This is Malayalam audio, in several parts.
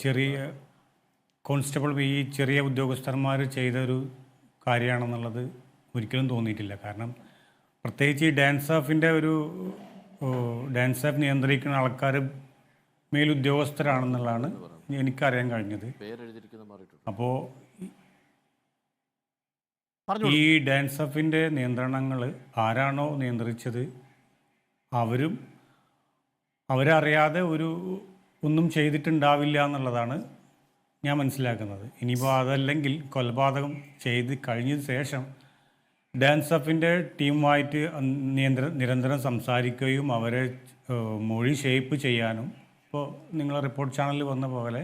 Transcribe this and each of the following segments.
ചെറിയ കോൺസ്റ്റബിൾ ഈ ചെറിയ ഉദ്യോഗസ്ഥന്മാർ ചെയ്തൊരു കാര്യമാണെന്നുള്ളത് ഒരിക്കലും തോന്നിയിട്ടില്ല. കാരണം പ്രത്യേകിച്ച് ഈ ഡാൻസ് ഓഫിൻ്റെ ഡാൻസ് ഓഫ് നിയന്ത്രിക്കുന്ന ആൾക്കാർ മേലുദ്യോഗസ്ഥരാണെന്നുള്ളതാണ് എനിക്കറിയാൻ കഴിഞ്ഞത്. അപ്പോൾ ഈ ഡാൻസ് ഓഫിൻ്റെ നിയന്ത്രണങ്ങൾ ആരാണോ നിയന്ത്രിച്ചത് അവരറിയാതെ ഒന്നും ചെയ്തിട്ടുണ്ടാവില്ല എന്നുള്ളതാണ് ഞാൻ മനസ്സിലാക്കുന്നത്. ഇനിയിപ്പോൾ അതല്ലെങ്കിൽ കൊലപാതകം ചെയ്ത് കഴിഞ്ഞതിന് ശേഷം ഡാൻസ് ഓഫിൻ്റെ ടീമുമായിട്ട് നിരന്തരം സംസാരിക്കുകയും അവരെ മൊഴി ഷേപ്പ് ചെയ്യാനും, ഇപ്പോൾ നിങ്ങൾ റിപ്പോർട്ട് ചാനലിൽ വന്ന പോലെ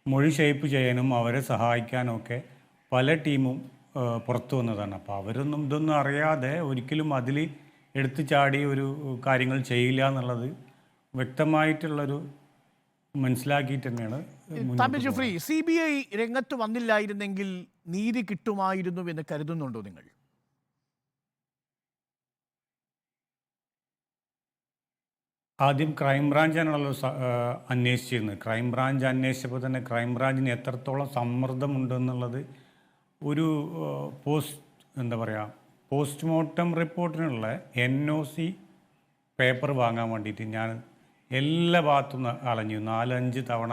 മൊഴി ഷേപ്പ് ചെയ്യാനും അവരെ സഹായിക്കാനും ഒക്കെ പല ടീമും പുറത്തു വന്നതാണ്. അപ്പോൾ അവരൊന്നും ഇതൊന്നും അറിയാതെ ഒരിക്കലും അതിൽ എടുത്തു ചാടി ഒരു കാര്യങ്ങൾ ചെയ്യില്ല എന്നുള്ളത് വ്യക്തമായിട്ടുള്ളൊരു മനസ്സിലാക്കിയിട്ട് തന്നെയാണ്. താമരശ്ശേരി CBI രംഗത്ത് വന്നില്ലായിരുന്നെങ്കിൽ നീതി കിട്ടുമായിരുന്നു എന്ന് കരുതുന്നുണ്ടോ നിങ്ങൾ? ആദ്യം ക്രൈംബ്രാഞ്ചാണല്ലോ അന്വേഷിച്ചിരുന്നത്. ക്രൈംബ്രാഞ്ച് അന്വേഷിച്ചപ്പോൾ തന്നെ ക്രൈംബ്രാഞ്ചിന് എത്രത്തോളം സമ്മർദ്ദമുണ്ടെന്നുള്ളത് ഒരു പോസ്റ്റ്മോർട്ടം റിപ്പോർട്ടിനുള്ള NOC പേപ്പർ വാങ്ങാൻ വേണ്ടിയിട്ട് ഞാൻ എല്ലാ ഭാഗത്തും അലഞ്ഞു. 4-5 തവണ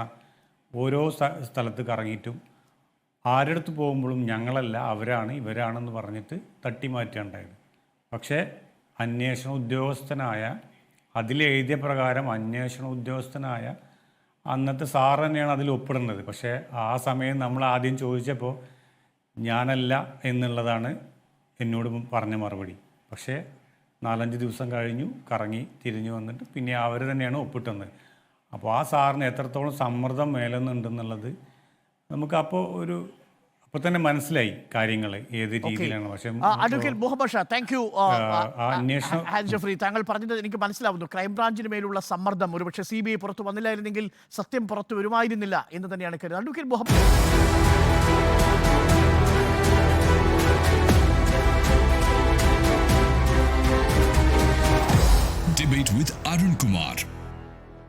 ഓരോ സ്ഥലത്ത് കറങ്ങിയിട്ടും ആരടുത്ത് പോകുമ്പോഴും ഞങ്ങളല്ല ഇവരാണെന്ന് പറഞ്ഞിട്ട് തട്ടിമാറ്റുകയുണ്ടായത്. പക്ഷേ അന്വേഷണ ഉദ്യോഗസ്ഥനായ അതിലെഴുതിയ പ്രകാരം അന്വേഷണ ഉദ്യോഗസ്ഥനായ അന്നത്തെ സാർ തന്നെയാണ് അതിൽ ഒപ്പിടുന്നത്. പക്ഷേ ആ സമയം നമ്മൾ ആദ്യം ചോദിച്ചപ്പോൾ ഞാനല്ല എന്നുള്ളതാണ് എന്നോട് പറഞ്ഞ മറുപടി. പക്ഷേ 4-5 ദിവസം കഴിഞ്ഞു കറങ്ങി തിരിഞ്ഞു വന്നിട്ട് പിന്നെ അവർ തന്നെയാണ് ഒപ്പിട്ടുന്നത്. അപ്പോൾ ആ സാറിന് എത്രത്തോളം സമ്മർദ്ദം മേലുന്നുണ്ടെന്നുള്ളത് നമുക്ക് അപ്പോൾ തന്നെ മനസ്സിലായി കാര്യങ്ങൾ ഏത് രീതിയിലാണ്. പക്ഷേ താങ്കൾ പറഞ്ഞത് എനിക്ക് മനസ്സിലാവുന്നു. ക്രൈംബ്രാഞ്ചിന് മേലുള്ള സമ്മർദ്ദം ഒരുപക്ഷെ CBI പുറത്തു വന്നില്ലായിരുന്നെങ്കിൽ സത്യം പുറത്തു വരുമായിരുന്നില്ല എന്ന് തന്നെയാണ് കരുതുന്നത്. അഡ്വക്കേറ്റ് മുഹമ്മദ്